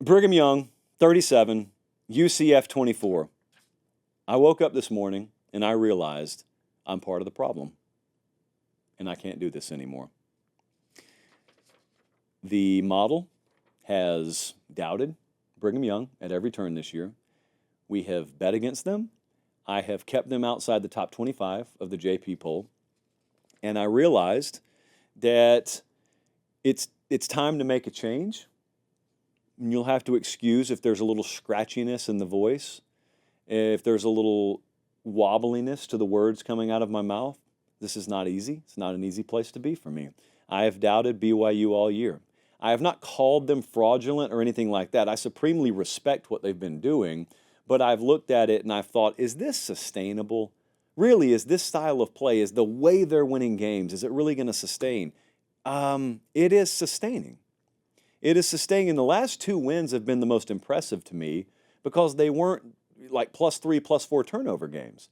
Brigham Young, 37, UCF 24. I woke up this morning and I realized I'm part of the problem and I can't do this anymore. The model has doubted Brigham Young at every turn this year. We have bet against them. I have kept them outside the top 25 of the JP poll. And I realized that it's time to make a change. And you'll have to excuse if there's a little scratchiness in the voice, if there's a little wobbliness to the words coming out of my mouth. This is not easy. It's not an easy place to be for me. I have doubted BYU all year. I have not called them fraudulent or anything like that. I supremely respect what they've been doing, but I've looked at it and I've thought, is this sustainable? Really, is this style of play, is the way they're winning games, is it really going to sustain? It is sustaining. It is sustaining. The last two wins have been the most impressive to me because they weren't like +3, +4 turnover games.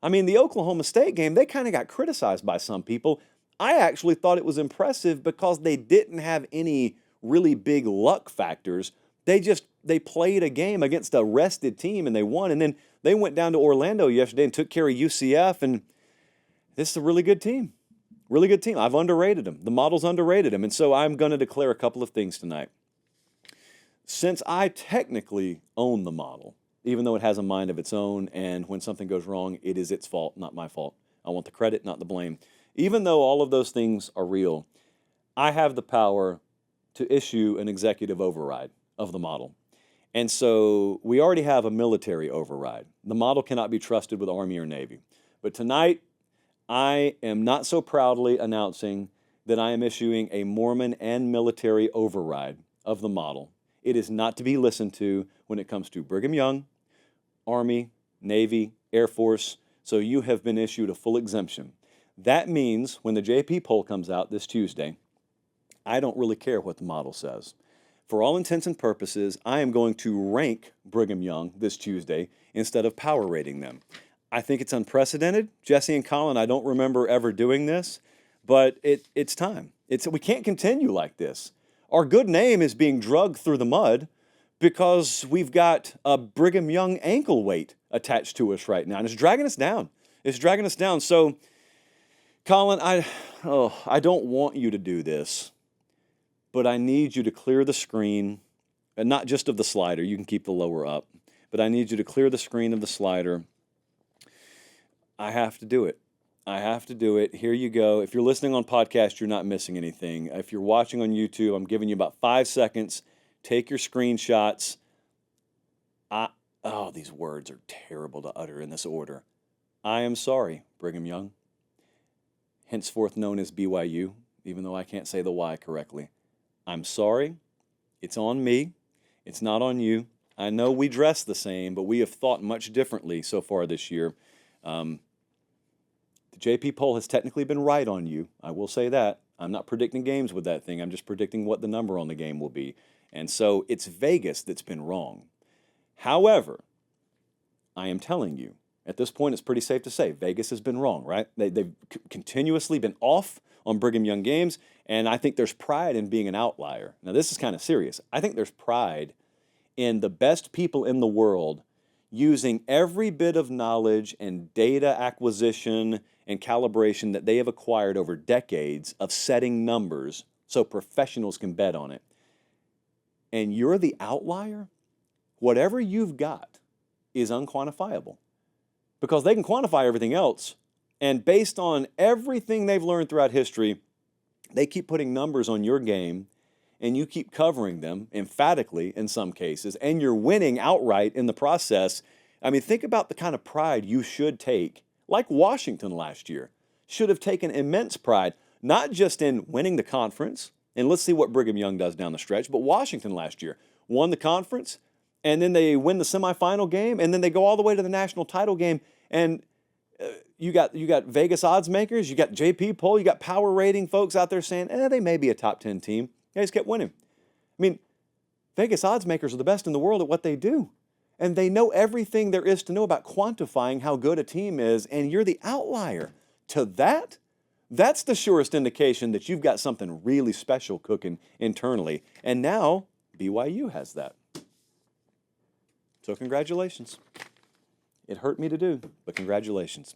I mean, the Oklahoma State game, they kind of got criticized by some people. I actually thought it was impressive because they didn't have any really big luck factors. They played a game against a rested team and they won. And then they went down to Orlando yesterday and took care of UCF. And this is a really good team. Really good team. I've underrated them. The model's underrated them. And so I'm going to declare a couple of things tonight. Since I technically own the model, even though it has a mind of its own, and when something goes wrong, it is its fault, not my fault. I want the credit, not the blame. Even though all of those things are real, I have the power to issue an executive override of the model. And so we already have a military override. The model cannot be trusted with Army or Navy. But tonight, I am not so proudly announcing that I am issuing a Mormon and military override of the model. It is not to be listened to when it comes to Brigham Young, Army, Navy, Air Force. So you have been issued a full exemption. That means when the JP poll comes out this Tuesday, I don't really care what the model says. For all intents and purposes, I am going to rank Brigham Young this Tuesday instead of power rating them. I think it's unprecedented. Jesse and Colin, I don't remember ever doing this, but it's time. We can't continue like this. Our good name is being dragged through the mud because we've got a Brigham Young ankle weight attached to us right now, and it's dragging us down. It's dragging us down. So, Colin, I don't want you to do this, but I need you to clear the screen, and not just of the slider. You can keep the lower up, but I need you to clear the screen of the slider. I have to do it. I have to do it. Here you go. If you're listening on podcast, you're not missing anything. If you're watching on YouTube, I'm giving you about 5 seconds. Take your screenshots. These words are terrible to utter in this order. I am sorry, Brigham Young, henceforth known as BYU, even though I can't say the Y correctly. I'm sorry. It's on me. It's not on you. I know we dress the same, but we have thought much differently so far this year. The JP poll has technically been right on you. I will say that. I'm not predicting games with that thing. I'm just predicting what the number on the game will be. And so it's Vegas that's been wrong. However, I am telling you, at this point, it's pretty safe to say Vegas has been wrong, right? They've continuously been off on Brigham Young games, and I think there's pride in being an outlier. Now, this is kind of serious. I think there's pride in the best people in the world using every bit of knowledge and data acquisition and calibration that they have acquired over decades of setting numbers so professionals can bet on it. And you're the outlier? Whatever you've got is unquantifiable because they can quantify everything else. And based on everything they've learned throughout history, they keep putting numbers on your game and you keep covering them emphatically in some cases, and you're winning outright in the process. I mean, think about the kind of pride you should take, like Washington last year, should have taken immense pride, not just in winning the conference, and let's see what Brigham Young does down the stretch, but Washington last year won the conference, and then they win the semifinal game, and then they go all the way to the national title game, and you got Vegas odds makers, you got JP poll, you got power rating folks out there saying, they may be a top 10 team. They just kept winning. I mean, Vegas odds makers are the best in the world at what they do. And they know everything there is to know about quantifying how good a team is, and you're the outlier to that. That's the surest indication that you've got something really special cooking internally. And now BYU has that. So congratulations. It hurt me to do, but congratulations.